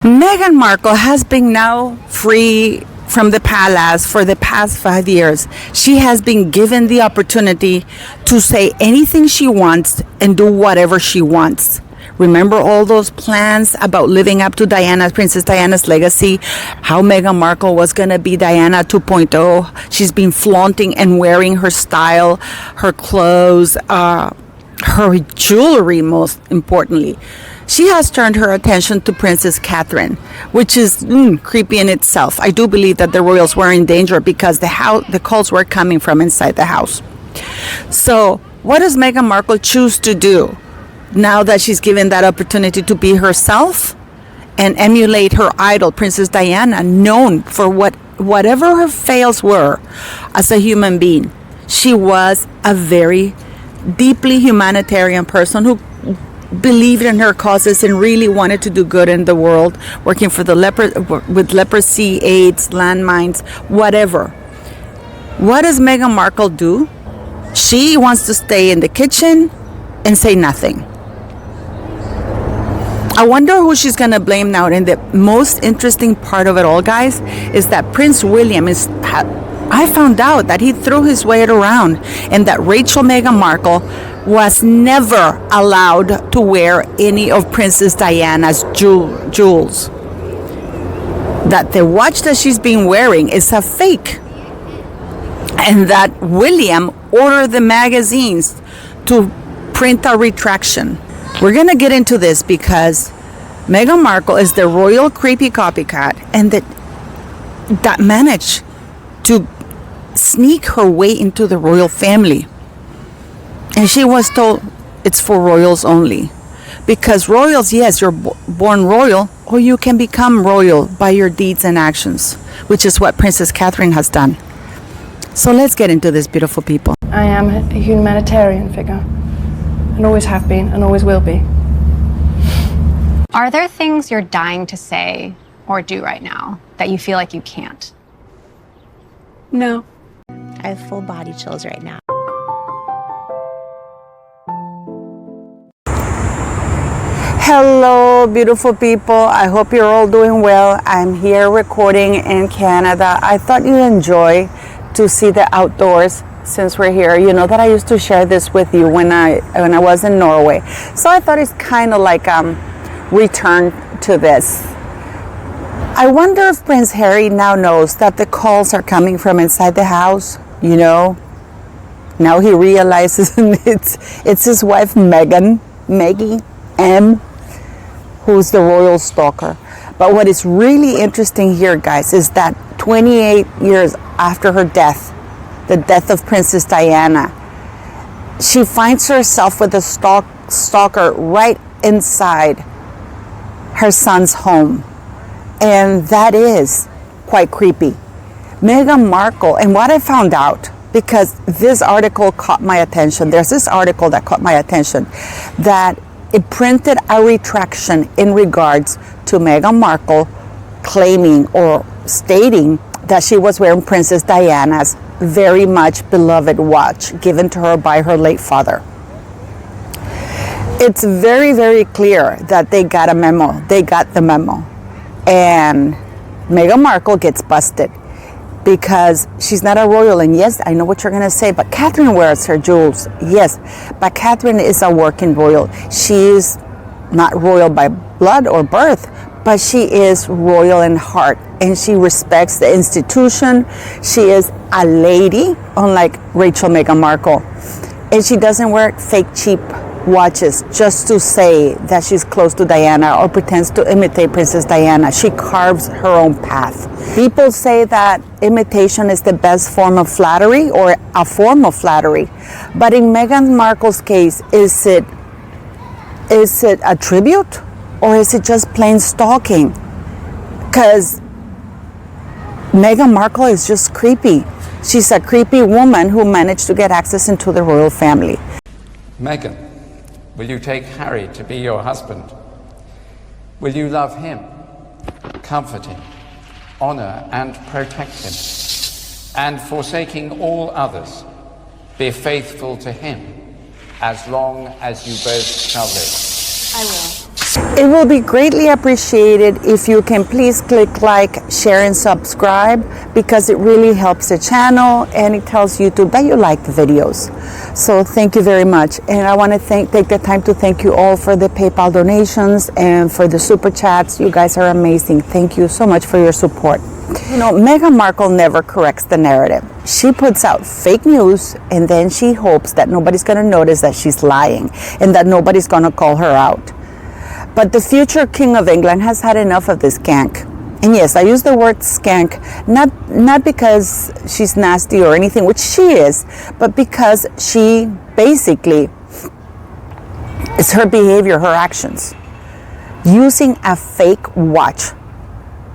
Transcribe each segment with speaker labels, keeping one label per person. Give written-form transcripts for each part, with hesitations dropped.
Speaker 1: Meghan Markle has been now free from the palace for the past 5 years. She has been given the opportunity to say anything she wants and do whatever she wants. Remember all those plans about living up to Princess Diana's legacy? How Meghan Markle was going to be Diana 2.0. She's been flaunting and wearing her style, her clothes, her jewelry, most importantly. She has turned her attention to Princess Catherine, which is creepy in itself. I do believe that the royals were in danger because the calls were coming from inside the house. So what does Meghan Markle choose to do now that she's given that opportunity to be herself and emulate her idol, Princess Diana, known for whatever her fails were as a human being? She was a very deeply humanitarian person who believed in her causes and really wanted to do good in the world, working for with leprosy, AIDS, landmines, whatever. What does Meghan Markle do? She wants to stay in the kitchen and say nothing. I wonder who she's going to blame now. And the most interesting part of it all, guys, is that Prince William I found out that he threw his weight around and that Meghan Markle was never allowed to wear any of Princess Diana's jewels. That the watch that she's been wearing is a fake. And that William ordered the magazines to print a retraction. We're going to get into this because Meghan Markle is the royal creepy copycat and that managed to sneak her way into the royal family. And she was told it's for royals only. Because royals, yes, you're born royal, or you can become royal by your deeds and actions, which is what Princess Catherine has done. So let's get into this, beautiful people.
Speaker 2: I am a humanitarian figure, and always have been, and always will be.
Speaker 3: Are there things you're dying to say or do right now that you feel like you can't?
Speaker 2: No.
Speaker 4: I have full body chills right now.
Speaker 1: Hello, beautiful people. I hope you're all doing well. I'm here recording in Canada. I thought you'd enjoy to see the outdoors since we're here. You know that I used to share this with you when I was in Norway. So I thought it's kind of like return to this. I wonder if Prince Harry now knows that the calls are coming from inside the house. You know, now he realizes it's his wife Maggie M, who's the royal stalker. But what is really interesting here, guys, is that 28 years after her death, the death of Princess Diana, she finds herself with a stalker right inside her son's home. And that is quite creepy. Meghan Markle, and what I found out, because this article caught my attention, there's this article that caught my attention, that it printed a retraction in regards to Meghan Markle claiming or stating that she was wearing Princess Diana's very much beloved watch given to her by her late father. It's very, very clear that they got a memo. They got the memo. And Meghan Markle gets busted because she's not a royal. And yes, I know what you're going to say, but Catherine wears her jewels. Yes, but Catherine is a working royal. She is not royal by blood or birth, but she is royal in heart. And she respects the institution. She is a lady, unlike Meghan Markle. And she doesn't wear fake cheap watches just to say that she's close to Diana or pretends to imitate Princess Diana. She carves her own path. People say that imitation is the best form of flattery or a form of flattery. But in Meghan Markle's case, is it a tribute or is it just plain stalking? Because Meghan Markle is just creepy. She's a creepy woman who managed to get access into the royal family.
Speaker 5: Meghan, will you take Harry to be your husband? Will you love him, comfort him, honor and protect him, and forsaking all others, be faithful to him as long as you both shall live?
Speaker 3: I will.
Speaker 1: It will be greatly appreciated if you can please click like, share, and subscribe, because it really helps the channel and it tells YouTube that you like the videos. So thank you very much. And I want to take the time to thank you all for the PayPal donations and for the super chats. You guys are amazing. Thank you so much for your support. You know, Meghan Markle never corrects the narrative. She puts out fake news and then she hopes that nobody's going to notice that she's lying and that nobody's going to call her out. But the future King of England has had enough of this skank. And yes, I use the word skank, not because she's nasty or anything, which she is, but because she basically, it's her behavior, her actions. Using a fake watch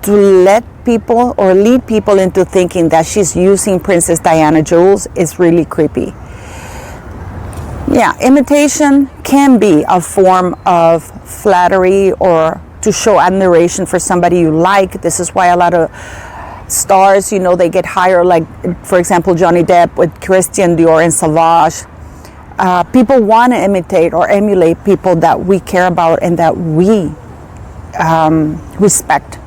Speaker 1: to let people or lead people into thinking that she's using Princess Diana jewels is really creepy. Yeah, imitation can be a form of flattery or to show admiration for somebody you like. This is why a lot of stars, you know, they get higher, like, for example, Johnny Depp with Christian Dior and Savage. People want to imitate or emulate people that we care about and that we respect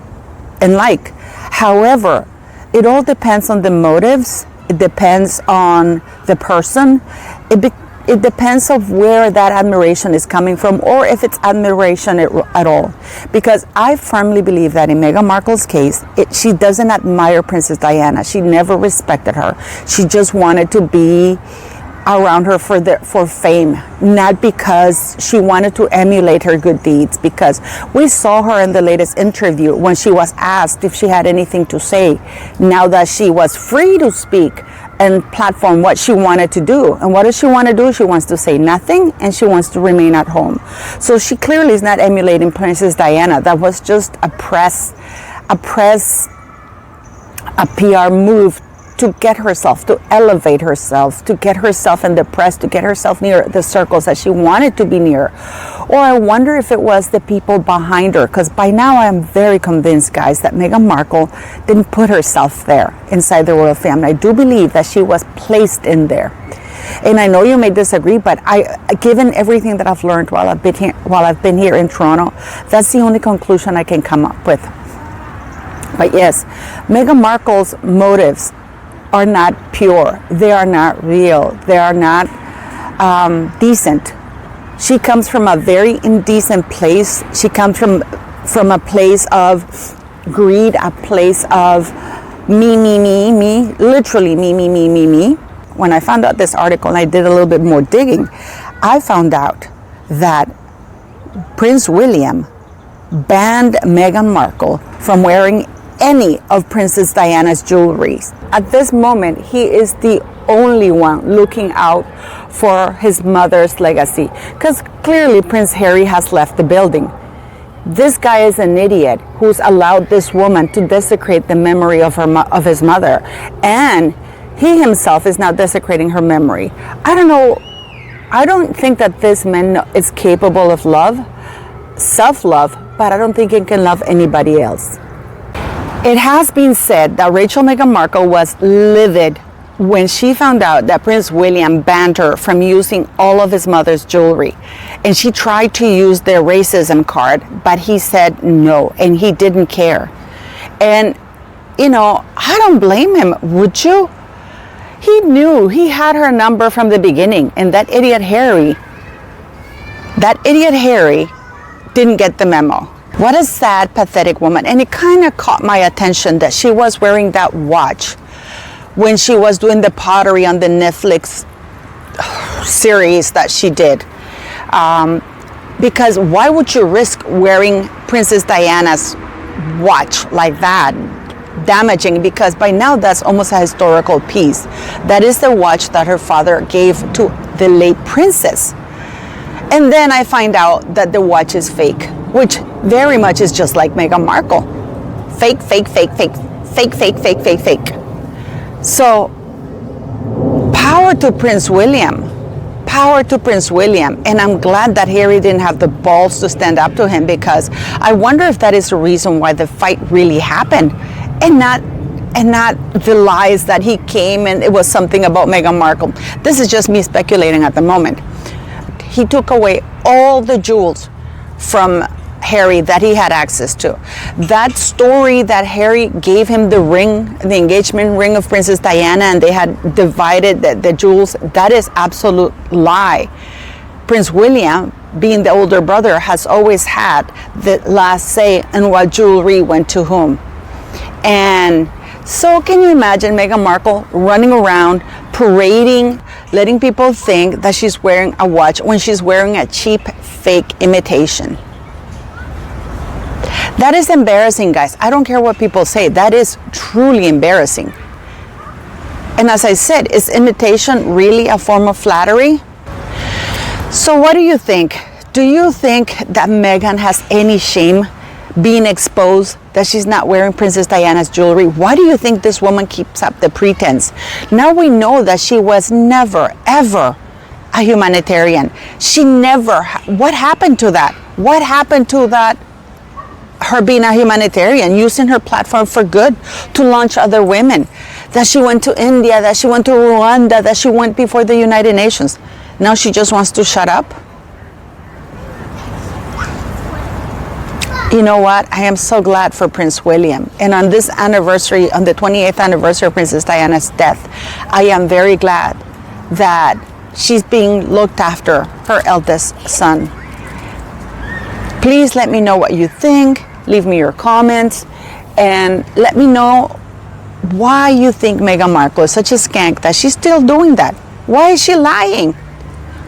Speaker 1: and like. However, it all depends on the motives. It depends on the person. It depends of where that admiration is coming from, or if it's admiration at all. Because I firmly believe that in Meghan Markle's case, she doesn't admire Princess Diana. She never respected her. She just wanted to be around her for fame, not because she wanted to emulate her good deeds. Because we saw her in the latest interview when she was asked if she had anything to say, now that she was free to speak and platform what she wanted to do. And what does she want to do? She wants to say nothing, and she wants to remain at home. So she clearly is not emulating Princess Diana. That was just a PR move to get herself, to elevate herself, to get herself in the press, to get herself near the circles that she wanted to be near. Or I wonder if it was the people behind her, because by now I am very convinced, guys, that Meghan Markle didn't put herself there inside the royal family. I do believe that she was placed in there. And I know you may disagree, but given everything that I've learned while I've been here in Toronto, that's the only conclusion I can come up with. But yes, Meghan Markle's motives are not pure. They are not real. They are not decent. She comes from a very indecent place. She comes from a place of greed, a place of me, literally me. When I found out this article and I did a little bit more digging, I found out that Prince William banned Meghan Markle from wearing any of Princess Diana's jewelry. At this moment, he is the only one looking out for his mother's legacy, because clearly Prince Harry has left the building. This guy is an idiot who's allowed this woman to desecrate the memory of his mother, and he himself is now desecrating her memory. I don't know. I don't think that this man is capable of love, self-love, but I don't think he can love anybody else. It has been said that Meghan Markle was livid when she found out that Prince William banned her from using all of his mother's jewelry. And she tried to use their racism card, but he said no, and he didn't care. And, you know, I don't blame him, would you? He knew, he had her number from the beginning, and that idiot Harry didn't get the memo. What a sad, pathetic woman. And it kind of caught my attention that she was wearing that watch when she was doing the pottery on the Netflix series that she did. Because why would you risk wearing Princess Diana's watch like that? Damaging, because by now that's almost a historical piece. That is the watch that her father gave to the late princess. And then I find out that the watch is fake, which very much is just like Meghan Markle. Fake. So, power to Prince William. And I'm glad that Harry didn't have the balls to stand up to him, because I wonder if that is the reason why the fight really happened, and not the lies that he came and it was something about Meghan Markle. This is just me speculating at the moment. He took away all the jewels from Harry that he had access to. That story that Harry gave him the ring, the engagement ring of Princess Diana, and they had divided the jewels, that is absolute lie. Prince William, being the older brother, has always had the last say in what jewelry went to whom. And so can you imagine Meghan Markle running around, parading, letting people think that she's wearing a watch when she's wearing a cheap, fake imitation? That is embarrassing, guys. I don't care what people say. That is truly embarrassing. And as I said, is imitation really a form of flattery? So what do you think? Do you think that Meghan has any shame being exposed that she's not wearing Princess Diana's jewelry? Why do you think this woman keeps up the pretense? Now we know that she was never, ever a humanitarian. She never, what happened to that? What happened to that? Her being a humanitarian, using her platform for good to launch other women. That she went to India, that she went to Rwanda, that she went before the United Nations. Now she just wants to shut up. You know what? I am so glad for Prince William. And on this anniversary, on the 28th anniversary of Princess Diana's death, I am very glad that she's being looked after, her eldest son. Please let me know what you think. Leave me your comments. And let me know why you think Meghan Markle is such a skank that she's still doing that. Why is she lying?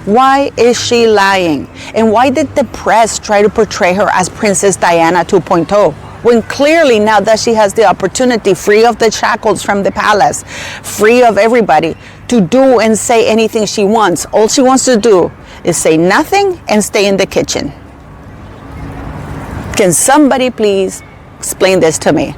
Speaker 1: Why is she lying? And why did the press try to portray her as Princess Diana 2.0? When clearly now that she has the opportunity, free of the shackles from the palace, free of everybody, to do and say anything she wants. All she wants to do is say nothing and stay in the kitchen. Can somebody please explain this to me?